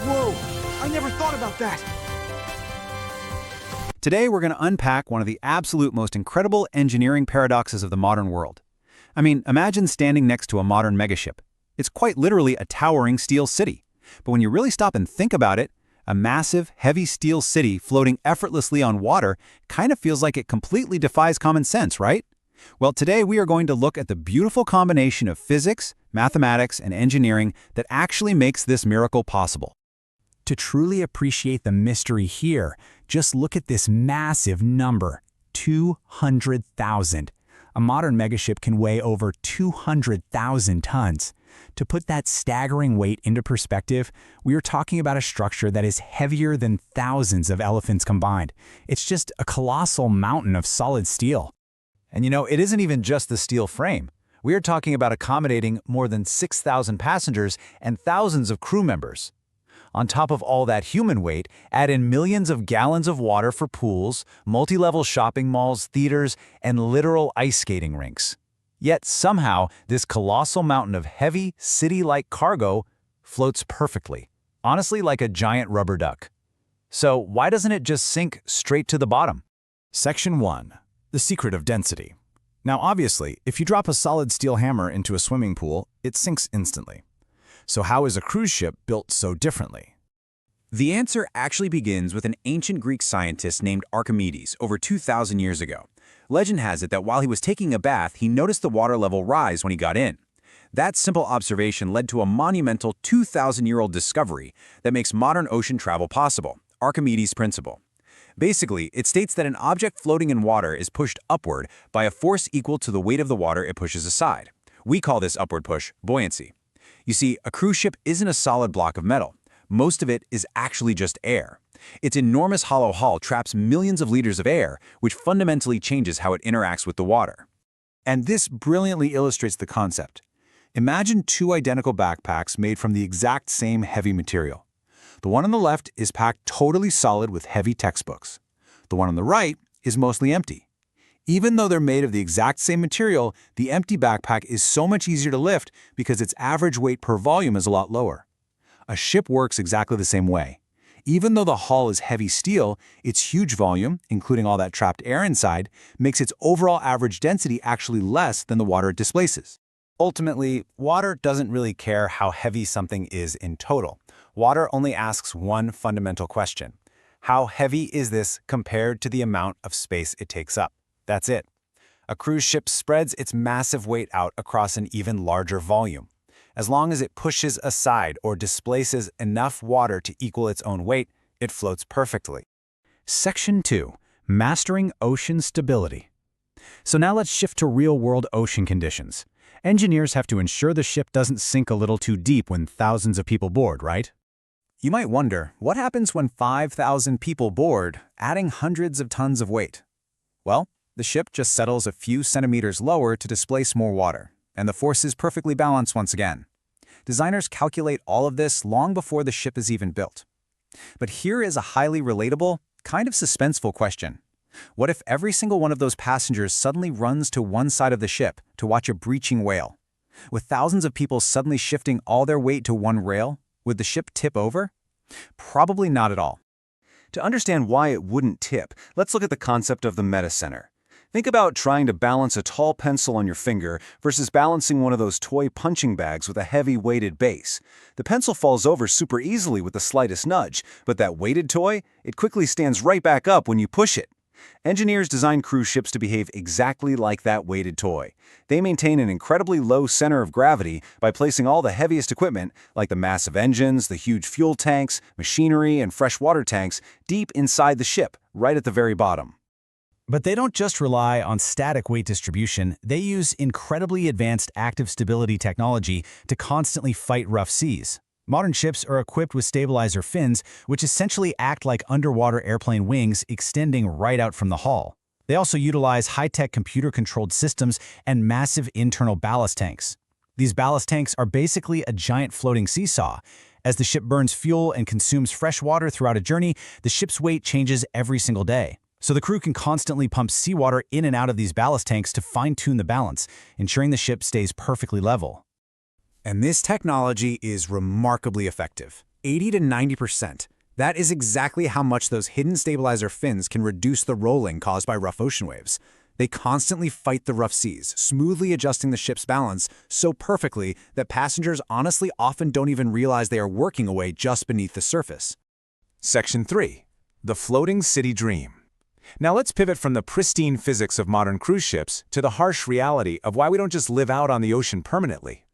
Whoa! I never thought about that! Today, we're going to unpack one of the absolute most incredible engineering paradoxes of the modern world. I mean, imagine standing next to a modern megaship. It's quite literally a towering steel city. But when you really stop and think about it, a massive, heavy steel city floating effortlessly on water kind of feels like it completely defies common sense, right? Well, today we are going to look at the beautiful combination of physics, mathematics, and engineering that actually makes this miracle possible. To truly appreciate the mystery here, just look at this massive number, 200,000. A modern megaship can weigh over 200,000 tons. To put that staggering weight into perspective, we are talking about a structure that is heavier than thousands of elephants combined. It's just a colossal mountain of solid steel. And you know, it isn't even just the steel frame. We are talking about accommodating more than 6,000 passengers and thousands of crew members. On top of all that human weight, add in millions of gallons of water for pools, multi-level shopping malls, theaters, and literal ice skating rinks. Yet somehow, this colossal mountain of heavy, city-like cargo floats perfectly, honestly like a giant rubber duck. So why doesn't it just sink straight to the bottom? Section 1. The secret of density. Now obviously, if you drop a solid steel hammer into a swimming pool, it sinks instantly. So how is a cruise ship built so differently? The answer actually begins with an ancient Greek scientist named Archimedes over 2,000 years ago. Legend has it that while he was taking a bath, he noticed the water level rise when he got in. That simple observation led to a monumental 2,000-year-old discovery that makes modern ocean travel possible, Archimedes' principle. Basically, it states that an object floating in water is pushed upward by a force equal to the weight of the water it pushes aside. We call this upward push buoyancy. You see, a cruise ship isn't a solid block of metal. Most of it is actually just air. Its enormous hollow hull traps millions of liters of air, which fundamentally changes how it interacts with the water. And this brilliantly illustrates the concept. Imagine two identical backpacks made from the exact same heavy material. The one on the left is packed totally solid with heavy textbooks. The one on the right is mostly empty. Even though they're made of the exact same material, the empty backpack is so much easier to lift because its average weight per volume is a lot lower. A ship works exactly the same way. Even though the hull is heavy steel, its huge volume, including all that trapped air inside, makes its overall average density actually less than the water it displaces. Ultimately, water doesn't really care how heavy something is in total. Water only asks one fundamental question. How heavy is this compared to the amount of space it takes up? That's it. A cruise ship spreads its massive weight out across an even larger volume. As long as it pushes aside or displaces enough water to equal its own weight, it floats perfectly. Section 2. Mastering ocean stability. So now let's shift to real-world ocean conditions. Engineers have to ensure the ship doesn't sink a little too deep when thousands of people board, right? You might wonder, what happens when 5,000 people board, adding hundreds of tons of weight? Well, the ship just settles a few centimeters lower to displace more water, and the force is perfectly balanced once again. Designers calculate all of this long before the ship is even built. But here is a highly relatable, kind of suspenseful question. What if every single one of those passengers suddenly runs to one side of the ship to watch a breaching whale? With thousands of people suddenly shifting all their weight to one rail, would the ship tip over? Probably not at all. To understand why it wouldn't tip, let's look at the concept of the metacenter. Think about trying to balance a tall pencil on your finger versus balancing one of those toy punching bags with a heavy weighted base. The pencil falls over super easily with the slightest nudge, but that weighted toy, it quickly stands right back up when you push it. Engineers design cruise ships to behave exactly like that weighted toy. They maintain an incredibly low center of gravity by placing all the heaviest equipment, like the massive engines, the huge fuel tanks, machinery, and freshwater tanks, deep inside the ship, right at the very bottom. But they don't just rely on static weight distribution, they use incredibly advanced active stability technology to constantly fight rough seas. Modern ships are equipped with stabilizer fins, which essentially act like underwater airplane wings extending right out from the hull. They also utilize high-tech computer-controlled systems and massive internal ballast tanks. These ballast tanks are basically a giant floating seesaw. As the ship burns fuel and consumes fresh water throughout a journey, the ship's weight changes every single day. So the crew can constantly pump seawater in and out of these ballast tanks to fine-tune the balance, ensuring the ship stays perfectly level. And this technology is remarkably effective. 80 to 90%. That is exactly how much those hidden stabilizer fins can reduce the rolling caused by rough ocean waves. They constantly fight the rough seas, smoothly adjusting the ship's balance so perfectly that passengers honestly often don't even realize they are working away just beneath the surface. Section 3. The Floating City Dream. Now let's pivot from the pristine physics of modern cruise ships to the harsh reality of why we don't just live out on the ocean permanently.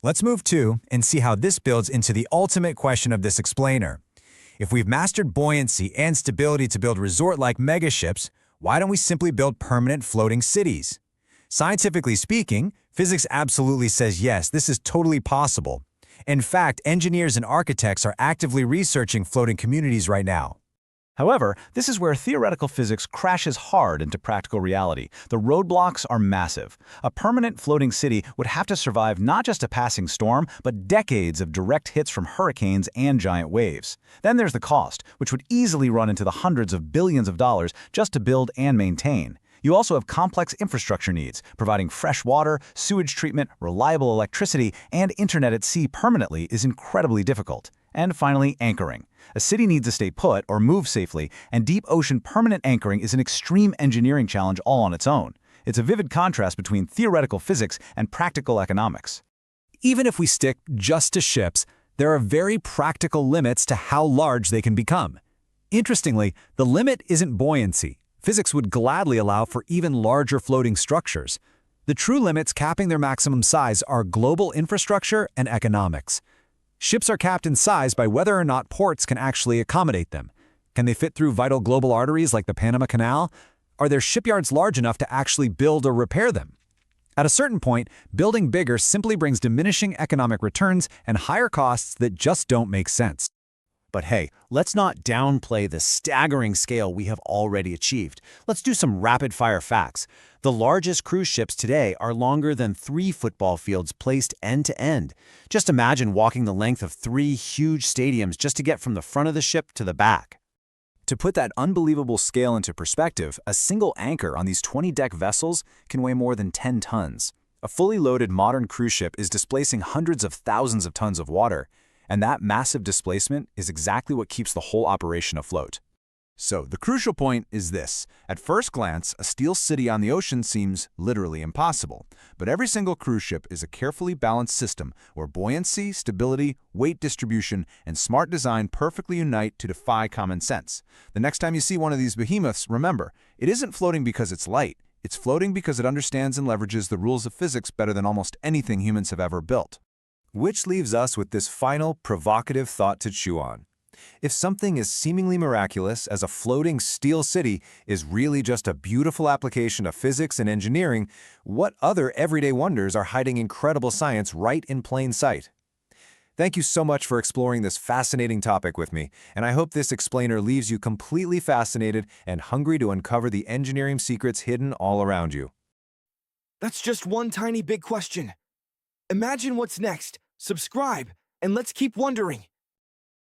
Let's move to and see how this builds into the ultimate question of this explainer. If we've mastered buoyancy and stability to build resort-like megaships, why don't we simply build permanent floating cities? Scientifically speaking, physics absolutely says yes, this is totally possible. In fact, engineers and architects are actively researching floating communities right now. However, this is where theoretical physics crashes hard into practical reality. The roadblocks are massive. A permanent floating city would have to survive not just a passing storm, but decades of direct hits from hurricanes and giant waves. Then there's the cost, which would easily run into the hundreds of billions of dollars just to build and maintain. You also have complex infrastructure needs. Providing fresh water, sewage treatment, reliable electricity, and internet at sea permanently is incredibly difficult. And finally, anchoring. A city needs to stay put or move safely, and deep ocean permanent anchoring is an extreme engineering challenge all on its own. It's a vivid contrast between theoretical physics and practical economics. Even if we stick just to ships, there are very practical limits to how large they can become. Interestingly, the limit isn't buoyancy. Physics would gladly allow for even larger floating structures. The true limits capping their maximum size are global infrastructure and economics. Ships are capped in size by whether or not ports can actually accommodate them. Can they fit through vital global arteries like the Panama Canal? Are their shipyards large enough to actually build or repair them? At a certain point, building bigger simply brings diminishing economic returns and higher costs that just don't make sense. But hey, let's not downplay the staggering scale we have already achieved. Let's do some rapid-fire facts. The largest cruise ships today are longer than 3 football fields placed end-to-end. Just imagine walking the length of 3 huge stadiums just to get from the front of the ship to the back. To put that unbelievable scale into perspective, a single anchor on these 20-deck vessels can weigh more than 10 tons. A fully loaded modern cruise ship is displacing hundreds of thousands of tons of water, and that massive displacement is exactly what keeps the whole operation afloat. So, the crucial point is this. At first glance, a steel city on the ocean seems literally impossible. But every single cruise ship is a carefully balanced system where buoyancy, stability, weight distribution, and smart design perfectly unite to defy common sense. The next time you see one of these behemoths, remember, it isn't floating because it's light. It's floating because it understands and leverages the rules of physics better than almost anything humans have ever built. Which leaves us with this final, provocative thought to chew on. If something as seemingly miraculous as a floating steel city is really just a beautiful application of physics and engineering, what other everyday wonders are hiding incredible science right in plain sight? Thank you so much for exploring this fascinating topic with me, and I hope this explainer leaves you completely fascinated and hungry to uncover the engineering secrets hidden all around you. That's just one tiny big question. Imagine what's next. Subscribe, and let's keep wondering.